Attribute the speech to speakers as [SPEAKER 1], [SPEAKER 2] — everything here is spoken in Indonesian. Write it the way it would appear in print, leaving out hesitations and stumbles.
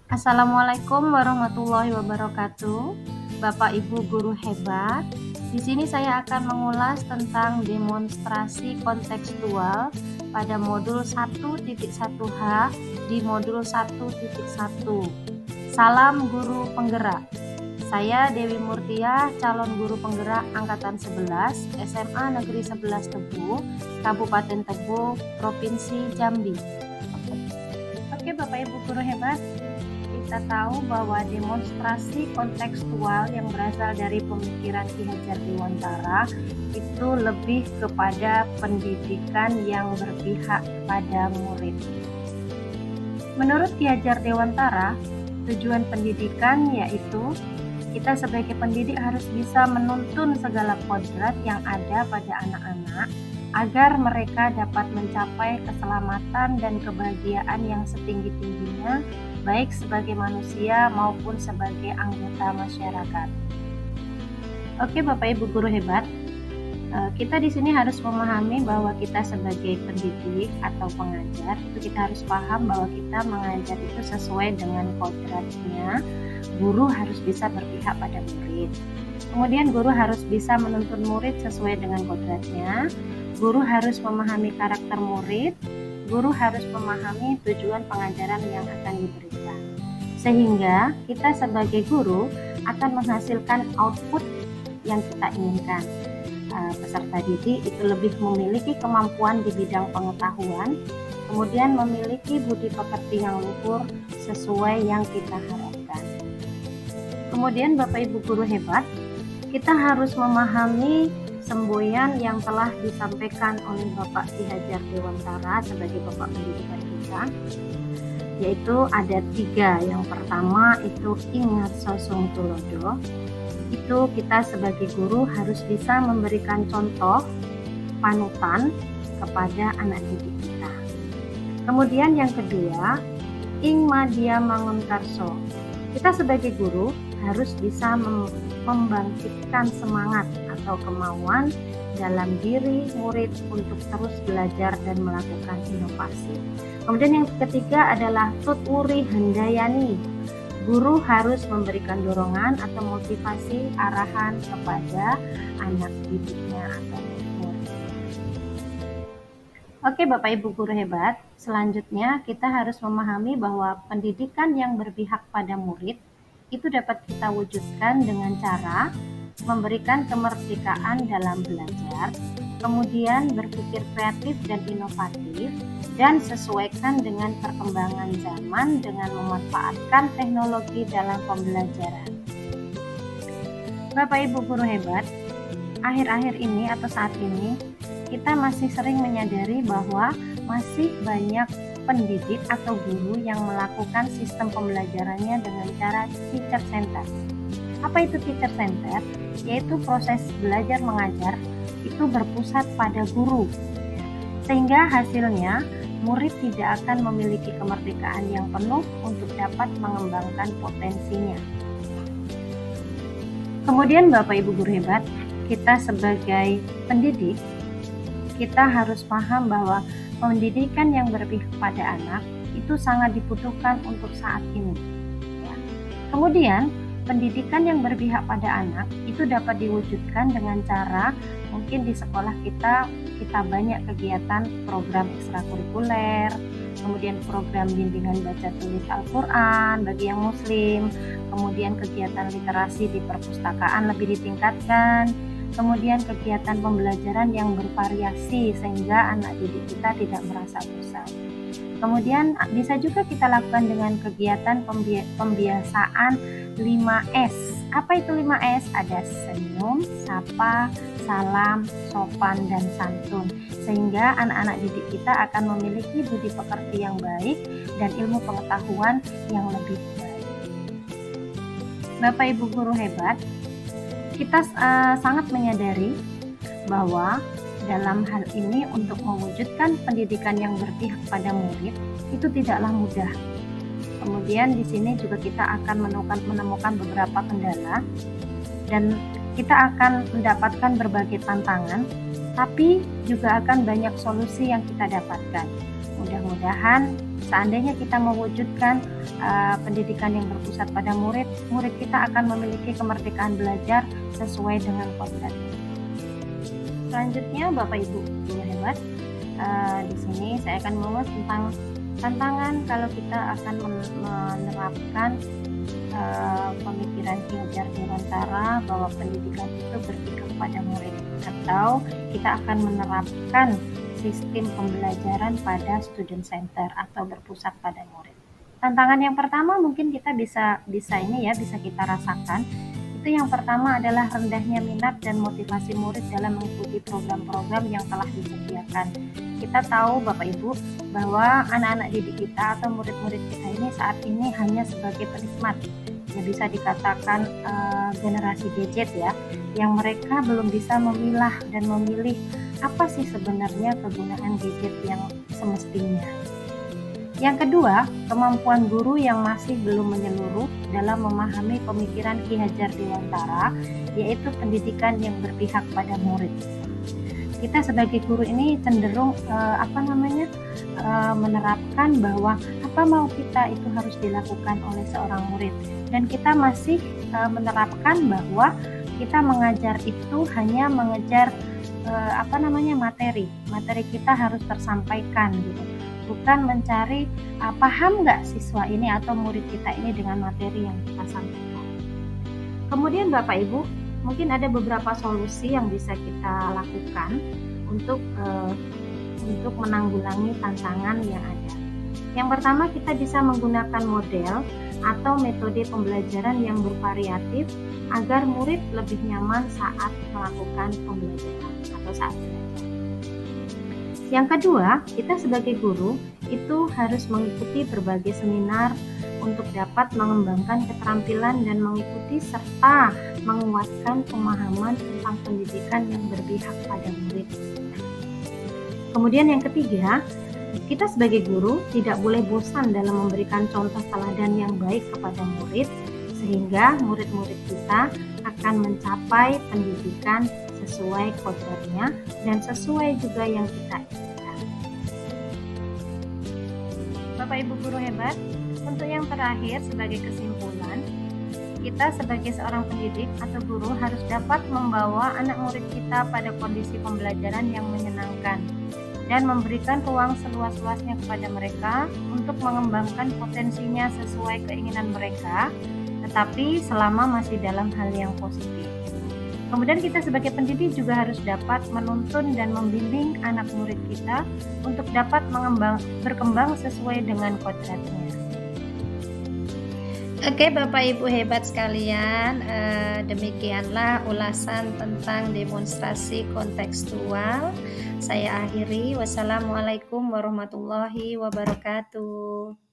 [SPEAKER 1] Assalamualaikum warahmatullahi wabarakatuh. Bapak Ibu guru hebat. Di sini saya akan mengulas tentang demonstrasi kontekstual pada modul 1.1H di modul 1.1. Salam guru penggerak. Saya Dewi Murtia, calon guru penggerak angkatan 11 SMA Negeri 11 Tebu, Kabupaten Tebu, Provinsi Jambi. Oke Bapak Ibu guru hebat, kita tahu bahwa demonstrasi kontekstual yang berasal dari pemikiran Ki Hajar Dewantara itu lebih kepada pendidikan yang berpihak pada murid. Menurut Ki Hajar Dewantara, tujuan pendidikan yaitu kita sebagai pendidik harus bisa menuntun segala kodrat yang ada pada anak-anak agar mereka dapat mencapai keselamatan dan kebahagiaan yang setinggi-tingginya, baik sebagai manusia maupun sebagai anggota masyarakat. Oke Bapak Ibu guru hebat, kita di sini harus memahami bahwa kita sebagai pendidik atau pengajar itu kita harus paham bahwa kita mengajar itu sesuai dengan kodratnya. Guru harus bisa berpihak pada murid. Kemudian guru harus bisa menuntun murid sesuai dengan kodratnya. Guru harus memahami karakter murid. Guru harus memahami tujuan pengajaran yang akan diberikan. Sehingga kita sebagai guru akan menghasilkan output yang kita inginkan. Peserta didik itu lebih memiliki kemampuan di bidang pengetahuan, kemudian memiliki budi pekerti yang luhur sesuai yang kita harapkan. Kemudian Bapak Ibu guru hebat, kita harus memahami semboyan yang telah disampaikan oleh Bapak Ki Hajar Dewantara sebagai Bapak pendidikan kita, yaitu ada 3. Yang pertama itu ingat sosong tulodo. Itu kita sebagai guru harus bisa memberikan contoh panutan kepada anak didik kita. Kemudian yang kedua, ing madya mangunkarso. Kita sebagai guru harus bisa membangkitkan semangat atau kemauan dalam diri murid untuk terus belajar dan melakukan inovasi. Kemudian yang ketiga adalah tutwuri handayani. Guru harus memberikan dorongan atau motivasi arahan kepada anak didiknya atau murid. Oke Bapak Ibu guru hebat, selanjutnya kita harus memahami bahwa pendidikan yang berpihak pada murid itu dapat kita wujudkan dengan cara memberikan kemerdekaan dalam belajar, kemudian berpikir kreatif dan inovatif, dan sesuaikan dengan perkembangan zaman dengan memanfaatkan teknologi dalam pembelajaran. Bapak Ibu guru hebat, akhir-akhir ini atau saat ini kita masih sering menyadari bahwa masih banyak pendidik atau guru yang melakukan sistem pembelajarannya dengan cara teacher center. Apa itu teacher center? Yaitu proses belajar mengajar itu berpusat pada guru, sehingga hasilnya murid tidak akan memiliki kemerdekaan yang penuh untuk dapat mengembangkan potensinya. Kemudian Bapak Ibu guru hebat, kita sebagai pendidik, kita harus paham bahwa pendidikan yang berpihak pada anak itu sangat dibutuhkan untuk saat ini. Kemudian pendidikan yang berpihak pada anak itu dapat diwujudkan dengan cara mungkin di sekolah kita banyak kegiatan program ekstrakurikuler, kemudian program bimbingan baca tulis Al-Quran bagi yang muslim, kemudian kegiatan literasi di perpustakaan lebih ditingkatkan, kemudian kegiatan pembelajaran yang bervariasi sehingga anak didik kita tidak merasa bosan. Kemudian bisa juga kita lakukan dengan kegiatan pembiasaan 5S. Apa itu 5S? Ada senyum, sapa, salam, sopan, dan santun. Sehingga anak-anak didik kita akan memiliki budi pekerti yang baik dan ilmu pengetahuan yang lebih baik. Bapak Ibu guru hebat, kita sangat menyadari bahwa dalam hal ini untuk mewujudkan pendidikan yang berpihak pada murid itu tidaklah mudah. Kemudian di sini juga kita akan menemukan beberapa kendala dan kita akan mendapatkan berbagai tantangan, tapi juga akan banyak solusi yang kita dapatkan. Mudah-mudahan Seandainya kita mewujudkan pendidikan yang berpusat pada murid, murid kita akan memiliki kemerdekaan belajar sesuai dengan kodratnya. Selanjutnya, Bapak Ibu guru hebat, di sini saya akan mengulas tentang tantangan kalau kita akan menerapkan pemikiran Ki Hajar Dewantara bahwa pendidikan itu berpihak pada murid, atau kita akan menerapkan sistem pembelajaran pada student center atau berpusat pada murid. Tantangan yang pertama mungkin kita bisa kita rasakan. Itu yang pertama adalah rendahnya minat dan motivasi murid dalam mengikuti program-program yang telah disediakan. Kita tahu Bapak Ibu bahwa anak-anak didik kita atau murid-murid kita ini saat ini hanya sebagai penikmat. Ya, bisa dikatakan generasi gadget ya, yang mereka belum bisa memilah dan memilih apa sih sebenarnya kegunaan gadget yang semestinya. Yang kedua, kemampuan guru yang masih belum menyeluruh dalam memahami pemikiran Ki Hajar Dewantara, yaitu pendidikan yang berpihak pada murid. Kita sebagai guru ini cenderung menerapkan bahwa apa mau kita itu harus dilakukan oleh seorang murid, dan kita masih menerapkan bahwa kita mengajar itu hanya mengejar materi kita harus tersampaikan gitu, bukan mencari paham nggak siswa ini atau murid kita ini dengan materi yang kita sampaikan. Kemudian Bapak Ibu, mungkin ada beberapa solusi yang bisa kita lakukan untuk menanggulangi tantangan yang ada. Yang pertama, kita bisa menggunakan model atau metode pembelajaran yang bervariatif agar murid lebih nyaman saat melakukan pembelajaran atau saat belajar. Yang kedua, kita sebagai guru itu harus mengikuti berbagai seminar untuk dapat mengembangkan keterampilan dan mengikuti serta menguatkan pemahaman tentang pendidikan yang berpihak pada murid. Kemudian yang ketiga, kita sebagai guru tidak boleh bosan dalam memberikan contoh teladan yang baik kepada murid, sehingga murid-murid kita akan mencapai pendidikan sesuai kodratnya dan sesuai juga yang kita inginkan. Bapak Ibu guru hebat, untuk yang terakhir sebagai kesimpulan, kita sebagai seorang pendidik atau guru harus dapat membawa anak murid kita pada kondisi pembelajaran yang menyenangkan dan memberikan ruang seluas-luasnya kepada mereka untuk mengembangkan potensinya sesuai keinginan mereka, tetapi selama masih dalam hal yang positif. Kemudian kita sebagai pendidik juga harus dapat menuntun dan membimbing anak murid kita untuk dapat berkembang sesuai dengan kodratnya. Oke Bapak Ibu hebat sekalian, demikianlah ulasan tentang demonstrasi kontekstual. Saya akhiri, wassalamualaikum warahmatullahi wabarakatuh.